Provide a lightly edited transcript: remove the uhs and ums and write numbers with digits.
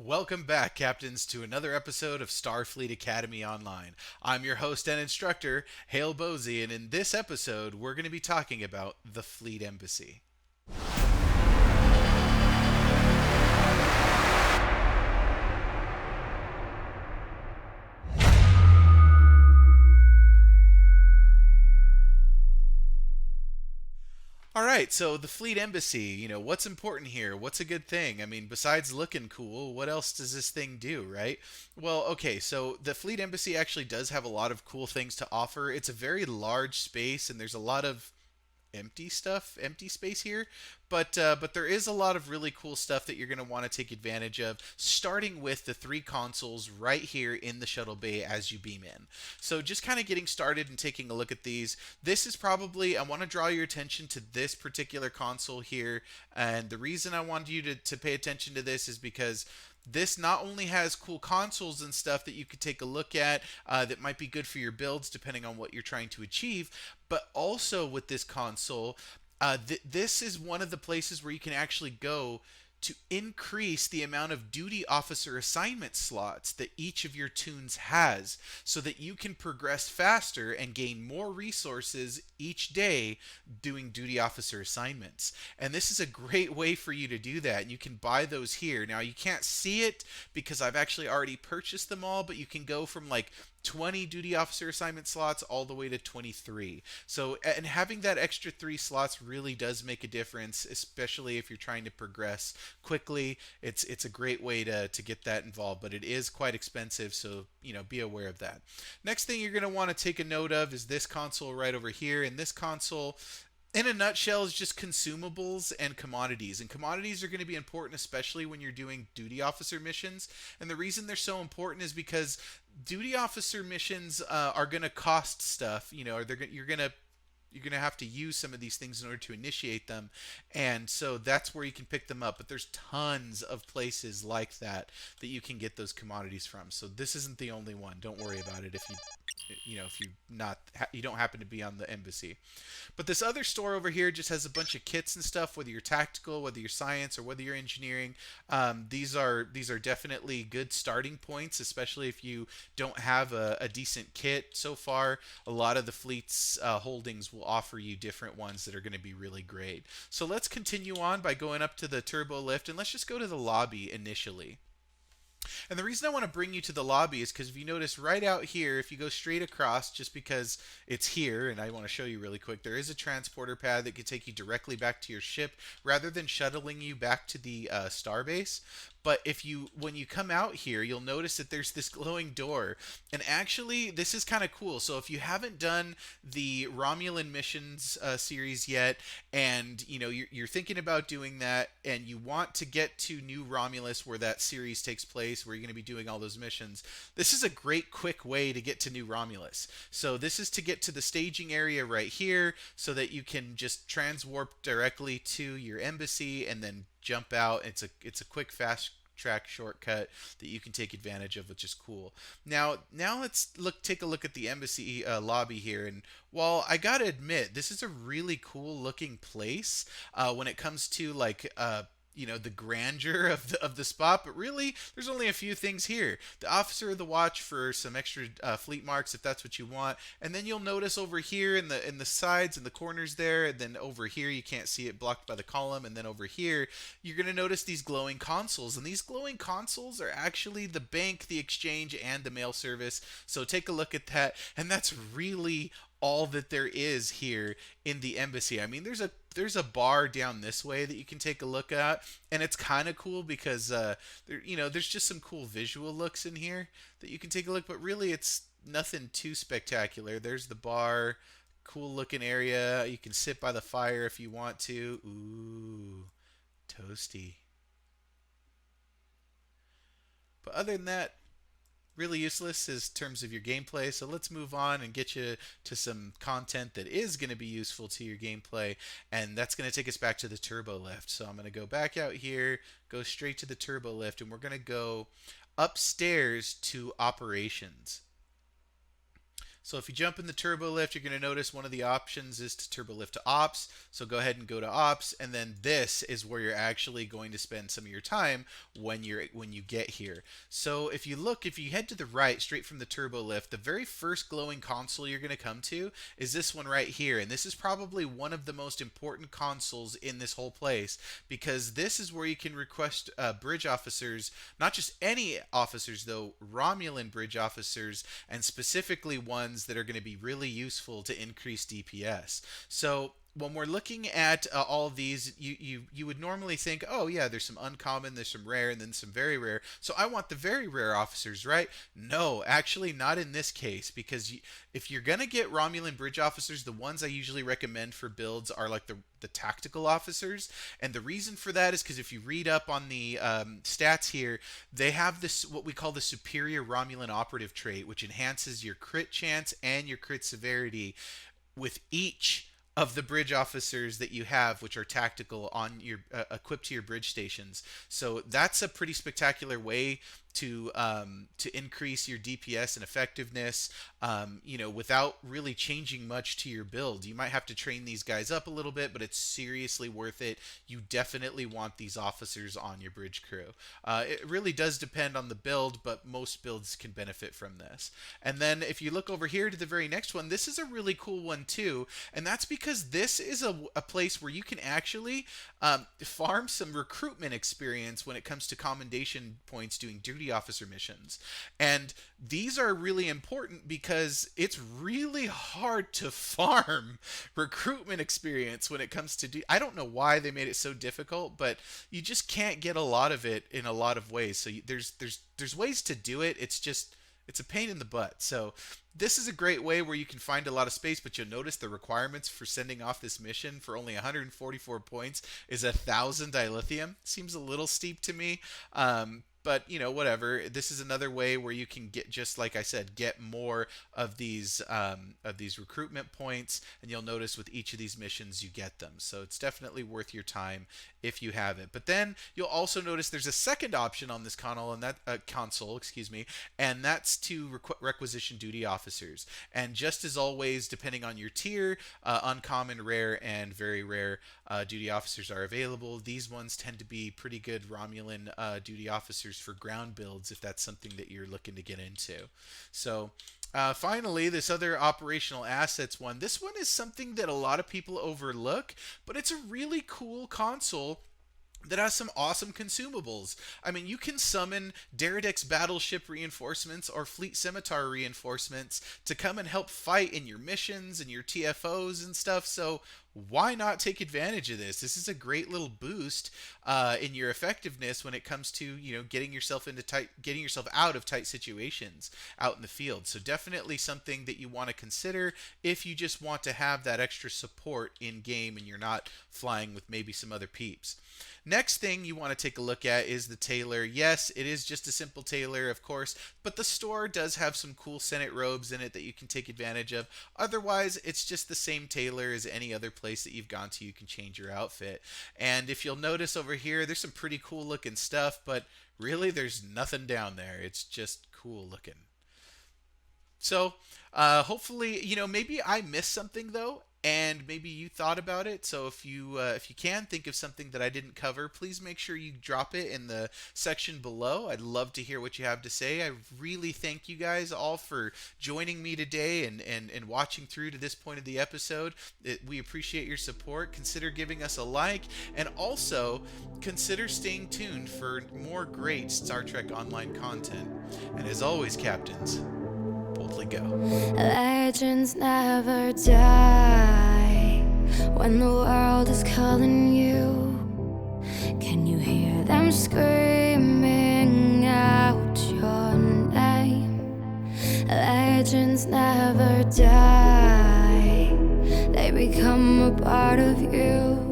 Welcome back, Captains, to another episode of Starfleet Academy Online. I'm your host and instructor, Hale Bohse, and in this episode, we're going to be talking about the Fleet Embassy. All right, so the Fleet Embassy, what's important here? What's a good thing? I mean, besides looking cool, what else does this thing do, right? Well, okay, so the Fleet Embassy actually does have a lot of cool things to offer. It's a very large space, and there's a lot of empty space here, but there is a lot of really cool stuff that you're going to want to take advantage of, starting with the three consoles right here in the shuttle bay as you beam in. So just kind of getting started and taking a look at these. This is probably, I want to draw your attention to this particular console here, and the reason I wanted you to pay attention to this is because this not only has cool consoles and stuff that you could take a look at that might be good for your builds depending on what you're trying to achieve, but also with this console, this is one of the places where you can actually go to increase the amount of duty officer assignment slots that each of your toons has so that you can progress faster and gain more resources each day doing duty officer assignments. And this is a great way for you to do that. And you can buy those here. Now, you can't see it because I've actually already purchased them all, but you can go from like 20 duty officer assignment slots all the way to 23. So, and having that extra 3 slots really does make a difference, especially if you're trying to progress quickly. It's a great way to get that involved, but it is quite expensive, so be aware of that. Next thing you're going to want to take a note of is this console right over here. And this console, in a nutshell, is just consumables and commodities. And commodities are going to be important, especially when you're doing duty officer missions. And the reason they're so important is because duty officer missions are going to cost stuff. Or you're gonna have to use some of these things in order to initiate them, and so that's where you can pick them up. But there's tons of places like that you can get those commodities from. So this isn't the only one. Don't worry about it if you don't happen to be on the embassy. But this other store over here just has a bunch of kits and stuff. Whether you're tactical, whether you're science, or whether you're engineering, these are definitely good starting points, especially if you don't have a decent kit. So far, a lot of the fleet's holdings will offer you different ones that are going to be really great. So let's continue on by going up to the turbo lift, and let's just go to the lobby initially. And the reason I want to bring you to the lobby is because if you notice right out here, if you go straight across, just because it's here, and I want to show you really quick, there is a transporter pad that could take you directly back to your ship rather than shuttling you back to the starbase. But when you come out here, you'll notice that there's this glowing door, and actually, this is kind of cool. So if you haven't done the Romulan missions series yet, and you're thinking about doing that, and you want to get to New Romulus, where that series takes place, where you're going to be doing all those missions, this is a great quick way to get to New Romulus. So this is to get to the staging area right here, so that you can just transwarp directly to your embassy and then jump out. It's a quick, fast track shortcut that you can take advantage of, which is cool. Now let's take a look at the embassy lobby here. And while I gotta admit, this is a really cool looking place when it comes to like the grandeur of the spot, but really there's only a few things here. The officer of the watch for some extra fleet marks if that's what you want, and then you'll notice over here in the sides and the corners there, and then over here you can't see it, blocked by the column, and then over here you're going to notice these glowing consoles, and these glowing consoles are actually the bank, the exchange, and the mail service. So take a look at that, and that's really all that there is here in the embassy. I mean, there's a bar down this way that you can take a look at, and it's kind of cool because there's just some cool visual looks in here that you can take a look. But really, it's nothing too spectacular. There's the bar, cool looking area. You can sit by the fire if you want to. Ooh, toasty. But other than that, really useless in terms of your gameplay. So let's move on and get you to some content that is going to be useful to your gameplay, and that's going to take us back to the turbo lift. So I'm going to go back out here, go straight to the turbo lift, and we're going to go upstairs to operations. So if you jump in the turbo lift, you're going to notice one of the options is to turbo lift to ops. So go ahead and go to ops, and then this is where you're actually going to spend some of your time when you get here. So if you head to the right straight from the turbo lift, the very first glowing console you're going to come to is this one right here, and this is probably one of the most important consoles in this whole place, because this is where you can request bridge officers, not just any officers though, Romulan bridge officers, and specifically ones that are going to be really useful to increase DPS. So when we're looking at all of these, you would normally think, oh yeah, there's some uncommon, there's some rare, and then some very rare. So I want the very rare officers, right? No, actually not in this case, because if you're gonna get Romulan bridge officers, the ones I usually recommend for builds are like the tactical officers, and the reason for that is because if you read up on the stats here, they have this what we call the superior Romulan operative trait, which enhances your crit chance and your crit severity with each of the bridge officers that you have, which are tactical on your equipped to your bridge stations. So that's a pretty spectacular way to increase your DPS and effectiveness, without really changing much to your build. You might have to train these guys up a little bit, but it's seriously worth it. You definitely want these officers on your bridge crew. It really does depend on the build, but most builds can benefit from this. And then if you look over here to the very next one, this is a really cool one too, and that's because this is a place where you can actually farm some recruitment experience when it comes to commendation points doing duty officer missions. And these are really important because it's really hard to farm recruitment experience when it comes to I don't know why they made it so difficult, but you just can't get a lot of it in a lot of ways. So there's ways to do it. It's a pain in the butt. So this is a great way where you can find a lot of space, but you'll notice the requirements for sending off this mission for only 144 points is 1,000 dilithium. Seems a little steep to me. But whatever. This is another way where you can get, just like I said, get more of these recruitment points, and you'll notice with each of these missions you get them. So it's definitely worth your time if you have it. But then you'll also notice there's a second option on this console, and that's to requisition duty officers. And just as always, depending on your tier, uncommon, rare, and very rare duty officers are available. These ones tend to be pretty good Romulan duty officers for ground builds if that's something that you're looking to get into. So finally, this other operational assets one. This one is something that a lot of people overlook, but it's a really cool console that has some awesome consumables. I mean, you can summon Deredek's battleship reinforcements or Fleet Scimitar reinforcements to come and help fight in your missions and your TFOs and stuff. So why not take advantage of this? This is a great little boost in your effectiveness when it comes to getting yourself out of tight situations out in the field. So definitely something that you want to consider if you just want to have that extra support in game and you're not flying with maybe some other peeps. Next thing you want to take a look at is the tailor. Yes, it is just a simple tailor, of course, but the store does have some cool Senate robes in it that you can take advantage of. Otherwise, it's just the same tailor as any other place that you've gone to. You can change your outfit. And if you'll notice over here, there's some pretty cool looking stuff, but really there's nothing down there. It's just cool looking. So hopefully, maybe I missed something though, and maybe you thought about it. So if you can think of something that I didn't cover, please make sure you drop it in the section below. I'd love to hear what you have to say. I really thank you guys all for joining me today and watching through to this point of the episode. We appreciate your support. Consider giving us a like, and also consider staying tuned for more great Star Trek Online content. And as always, Captains, boldly go. Legends never die when the world is calling you. Can you hear them screaming out your name? Legends never die, they become a part of you.